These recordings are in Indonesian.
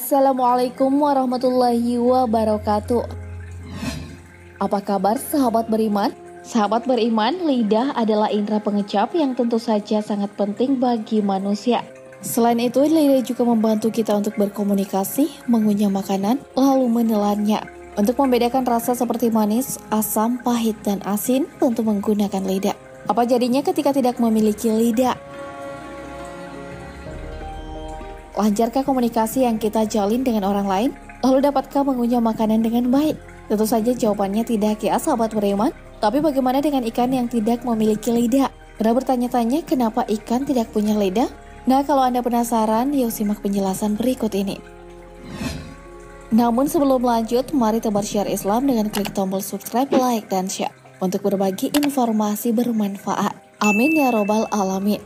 Assalamualaikum warahmatullahi wabarakatuh. Apa kabar sahabat beriman? Sahabat beriman, lidah adalah indera pengecap yang tentu saja sangat penting bagi manusia. Selain itu, lidah juga membantu kita untuk berkomunikasi, mengunyah makanan, lalu menelannya. Untuk membedakan rasa seperti manis, asam, pahit, dan asin, tentu menggunakan lidah. Apa jadinya ketika tidak memiliki lidah? Lancarkah komunikasi yang kita jalin dengan orang lain? Lalu dapatkah mengunyah makanan dengan baik? Tentu saja jawabannya tidak ya sahabat beriman. Tapi bagaimana dengan ikan yang tidak memiliki lidah? Pernah bertanya-tanya kenapa ikan tidak punya lidah? Nah, kalau Anda penasaran, yuk simak penjelasan berikut ini. Namun sebelum lanjut, mari tebar share Islam dengan klik tombol subscribe, like, dan share untuk berbagi informasi bermanfaat. Amin ya robbal alamin.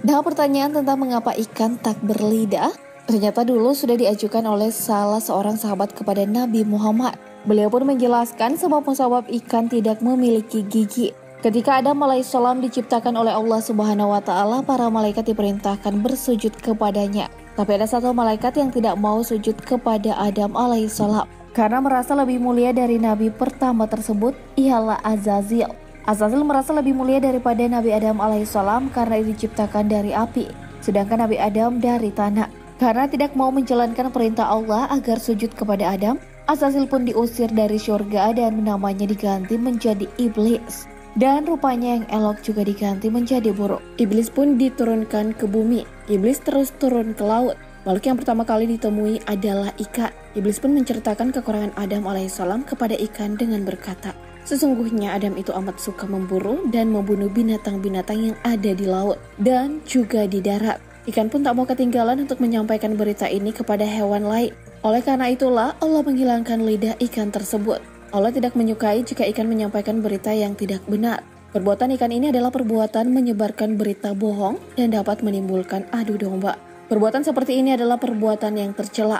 Nah, pertanyaan tentang mengapa ikan tak berlidah ternyata dulu sudah diajukan oleh salah seorang sahabat kepada Nabi Muhammad. Beliau pun menjelaskan sebab-sebab ikan tidak memiliki gigi. Ketika Adam alaihissalam diciptakan oleh Allah Subhanahu wa Ta'ala, para malaikat diperintahkan bersujud kepadanya. Tapi ada satu malaikat yang tidak mau sujud kepada Adam alaihissalam karena merasa lebih mulia dari Nabi pertama tersebut, ialah Azazil. Azazil merasa lebih mulia daripada Nabi Adam alaihissalam karena diciptakan dari api, sedangkan Nabi Adam dari tanah. Karena tidak mau menjalankan perintah Allah agar sujud kepada Adam, Azazil pun diusir dari surga dan namanya diganti menjadi iblis. Dan rupanya yang elok juga diganti menjadi buruk. Iblis pun diturunkan ke bumi. Iblis terus turun ke laut. Makhluk yang pertama kali ditemui adalah ikan. Iblis pun menceritakan kekurangan Adam alaihissalam kepada ikan dengan berkata, sesungguhnya Adam itu amat suka memburu dan membunuh binatang-binatang yang ada di laut dan juga di darat. Ikan pun tak mau ketinggalan untuk menyampaikan berita ini kepada hewan lain. Oleh karena itulah Allah menghilangkan lidah ikan tersebut. Allah tidak menyukai jika ikan menyampaikan berita yang tidak benar. Perbuatan ikan ini adalah perbuatan menyebarkan berita bohong dan dapat menimbulkan adu domba. Perbuatan seperti ini adalah perbuatan yang tercela.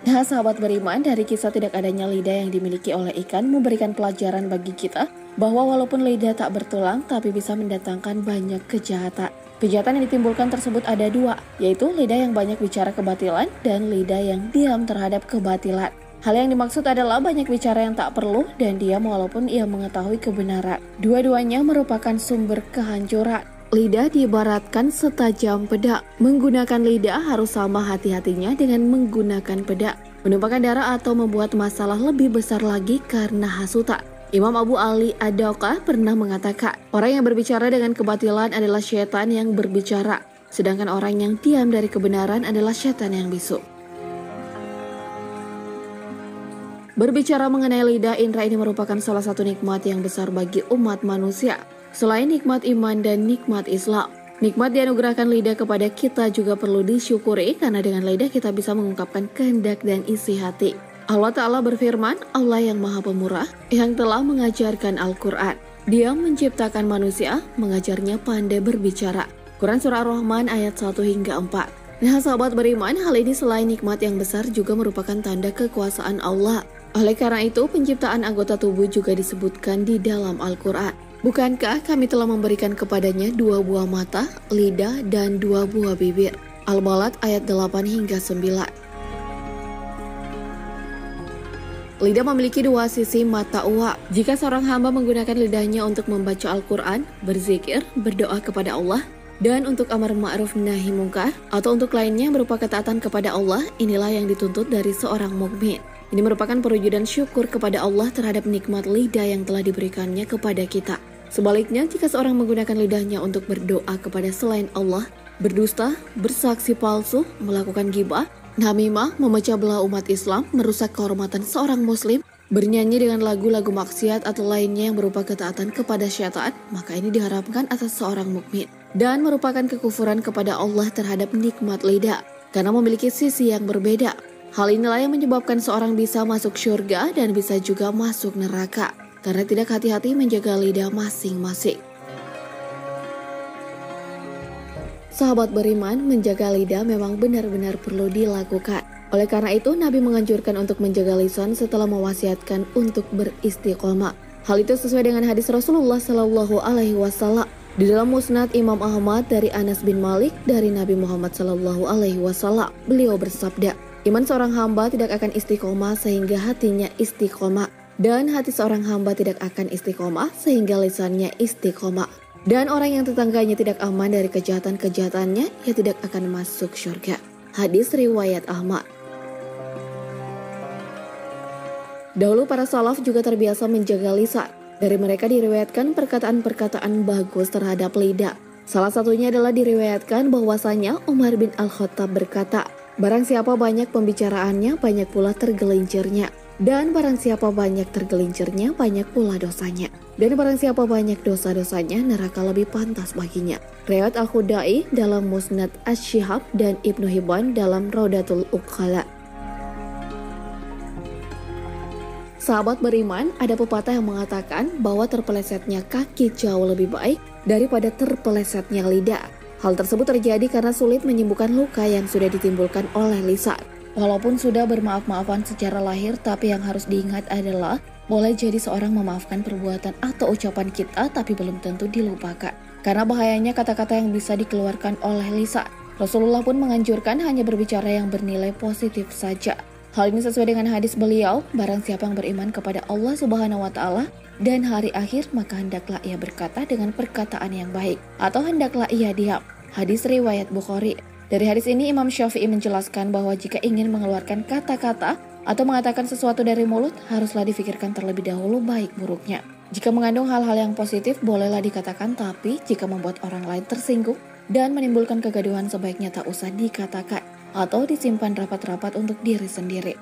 Nah, sahabat beriman, dari kisah tidak adanya lidah yang dimiliki oleh ikan memberikan pelajaran bagi kita bahwa walaupun lidah tak bertulang tapi bisa mendatangkan banyak kejahatan. Kejahatan yang ditimbulkan tersebut ada dua, yaitu lidah yang banyak bicara kebatilan dan lidah yang diam terhadap kebatilan. Hal yang dimaksud adalah banyak bicara yang tak perlu dan diam walaupun ia mengetahui kebenaran. Dua-duanya merupakan sumber kehancuran. Lidah diibaratkan setajam pedang. Menggunakan lidah harus sama hati-hatinya dengan menggunakan pedang. Menumpahkan darah atau membuat masalah lebih besar lagi karena hasutan. Imam Abu Ali Ad-Dawqah pernah mengatakan, orang yang berbicara dengan kebatilan adalah syaitan yang berbicara, sedangkan orang yang diam dari kebenaran adalah syaitan yang bisu. Berbicara mengenai lidah, indera ini merupakan salah satu nikmat yang besar bagi umat manusia. Selain nikmat iman dan nikmat Islam, nikmat dianugerahkan lidah kepada kita juga perlu disyukuri karena dengan lidah kita bisa mengungkapkan kehendak dan isi hati. Allah Ta'ala berfirman, Allah yang maha pemurah, yang telah mengajarkan Al-Quran. Dia menciptakan manusia, mengajarnya pandai berbicara. Quran Surah Ar-Rahman ayat 1 hingga 4. Nah, sahabat beriman, hal ini selain nikmat yang besar juga merupakan tanda kekuasaan Allah. Oleh karena itu, penciptaan anggota tubuh juga disebutkan di dalam Al-Quran. Bukankah kami telah memberikan kepadanya 2 buah mata, lidah, dan 2 buah bibir? Al-Balad ayat 8 hingga 9. Lidah memiliki 2 sisi mata uap. Jika seorang hamba menggunakan lidahnya untuk membaca Al-Quran, berzikir, berdoa kepada Allah, dan untuk amar ma'ruf nahi mungkar, atau untuk lainnya berupa ketaatan kepada Allah, inilah yang dituntut dari seorang mukmin. Ini merupakan perwujudan syukur kepada Allah terhadap nikmat lidah yang telah diberikannya kepada kita. Sebaliknya, jika seorang menggunakan lidahnya untuk berdoa kepada selain Allah, berdusta, bersaksi palsu, melakukan ghibah, namimah, memecah belah umat Islam, merusak kehormatan seorang muslim, bernyanyi dengan lagu-lagu maksiat atau lainnya yang berupa ketaatan kepada syaitan, maka ini diharamkan atas seorang mukmin dan merupakan kekufuran kepada Allah terhadap nikmat lidah karena memiliki sisi yang berbeda. Hal inilah yang menyebabkan seorang bisa masuk surga dan bisa juga masuk neraka karena tidak hati-hati menjaga lidah masing-masing. Sahabat beriman, menjaga lidah memang benar-benar perlu dilakukan. Oleh karena itu, Nabi menganjurkan untuk menjaga lisan setelah mewasiatkan untuk beristiqomah. Hal itu sesuai dengan hadis Rasulullah Shallallahu Alaihi Wasallam di dalam Musnad Imam Ahmad dari Anas bin Malik dari Nabi Muhammad Shallallahu Alaihi Wasallam. Beliau bersabda, iman seorang hamba tidak akan istiqomah sehingga hatinya istiqomah, dan hati seorang hamba tidak akan istiqomah sehingga lisannya istiqomah. Dan orang yang tetangganya tidak aman dari kejahatan-kejahatannya, ia tidak akan masuk surga. Hadis riwayat Ahmad. Dahulu para salaf juga terbiasa menjaga lisan. Dari mereka diriwayatkan perkataan-perkataan bagus terhadap lidah. Salah satunya adalah diriwayatkan bahwasanya Umar bin Al-Khattab berkata, barang siapa banyak pembicaraannya, banyak pula tergelincirnya. Dan barang siapa banyak tergelincirnya, banyak pula dosanya. Dan barang siapa banyak dosa-dosanya, neraka lebih pantas baginya. Riwayat Al-Khudai dalam Musnad Asy-Syihab dan Ibnu Hibban dalam Raudatul Uqala. Sahabat beriman, ada pepatah yang mengatakan bahwa terpelesetnya kaki jauh lebih baik daripada terpelesetnya lidah. Hal tersebut terjadi karena sulit menyembuhkan luka yang sudah ditimbulkan oleh lisan. Walaupun sudah bermaaf-maafan secara lahir, tapi yang harus diingat adalah boleh jadi seorang memaafkan perbuatan atau ucapan kita, tapi belum tentu dilupakan. Karena bahayanya kata-kata yang bisa dikeluarkan oleh lisan. Rasulullah pun menganjurkan hanya berbicara yang bernilai positif saja. Hal ini sesuai dengan hadis beliau, barang siapa yang beriman kepada Allah Subhanahu wa Ta'ala dan hari akhir, maka hendaklah ia berkata dengan perkataan yang baik, atau hendaklah ia diam. Hadis riwayat Bukhari. Dari hadis ini Imam Syafi'i menjelaskan bahwa jika ingin mengeluarkan kata-kata atau mengatakan sesuatu dari mulut, haruslah difikirkan terlebih dahulu baik buruknya. Jika mengandung hal-hal yang positif, bolehlah dikatakan, tapi jika membuat orang lain tersinggung dan menimbulkan kegaduhan, sebaiknya tak usah dikatakan atau disimpan rapat-rapat untuk diri sendiri.